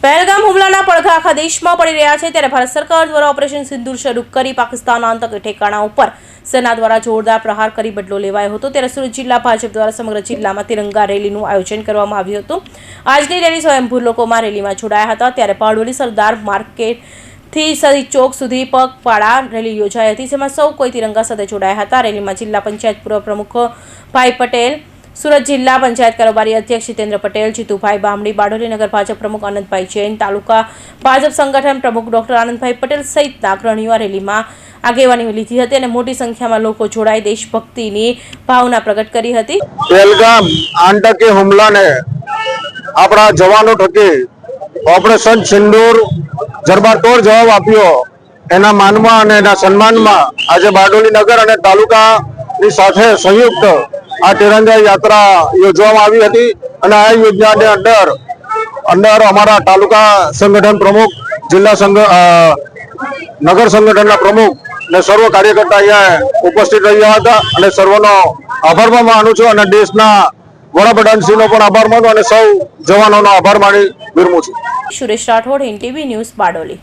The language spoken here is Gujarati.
પહેલગામ હુમલાના પડઘા આખા દેશમાં પડી રહ્યા છે ત્યારે ભારત સરકાર દ્વારા ઓપરેશન સિંદૂર શરૂ કરી પાકિસ્તાનના આતંકી ઠેકાણા ઉપર સેના દ્વારા જોરદાર પ્રહાર કરી બદલો લેવાયો હતો। ત્યારે સુરત જિલ્લા ભાજપ દ્વારા સમગ્ર જિલ્લામાં તિરંગા રેલીનું આયોજન કરવામાં આવ્યું હતું। આજની રેલી સ્વયંભૂ લોકોમાં રેલીમાં જોડાયા હતા। ત્યારે બારડોલી સરદાર માર્કેટથી શહીદ ચોક સુધી પગપાળા રેલી યોજાઈ હતી, જેમાં સૌ કોઈ તિરંગા સાથે જોડાયા હતા। રેલીમાં જિલ્લા પંચાયત પૂર્વ પ્રમુખ ભાઈ પટેલ, સુરત જિલ્લા પંચાયત કારોબારી અધ્યક્ષ જીતેન્દ્ર પટેલ, જીતુભાઈ બામણી, બારડોલી નગર ભાજપ પ્રમુખ આનંદભાઈ જૈન, તાલુકા ભાજપ સંગઠન પ્રમુખ ડોક્ટર આનંદભાઈ પટેલ સહિતના અગ્રણીઓ રેલીમાં આગેવાની લીધી હતી અને મોટી સંખ્યામાં લોકો જોડાઈ દેશભક્તિની ભાવના પ્રગટ કરી હતી। પહેલગામ આતંકી હુમલાને આપણા જવાનો થકી ઓપરેશન સિંદૂર જરબાતોડ જવાબ આપ્યો, એના માનમાં અને એના સન્માનમાં આજે બારડોલી નગર અને તાલુકાની સાથે સંયુક્ત આ તિરંગા યાત્રા યોજવામાં આવી હતી અને આ યોજનાની અંદર અમારા તાલુકા સંગઠન પ્રમુખ, જિલ્લા નગર સંગઠનના પ્રમુખ ને સર્વ કાર્યકર્તા અહીંયા ઉપસ્થિત રહ્યા હતા અને સર્વનો આભાર માનું છું અને દેશના વડાપ્રધાનશ્રીનો પણ આભાર માનું અને સૌ જવાનોનો આભાર માની વિરમું છું। Suresh Rathod, Hind TV news, Bardoli.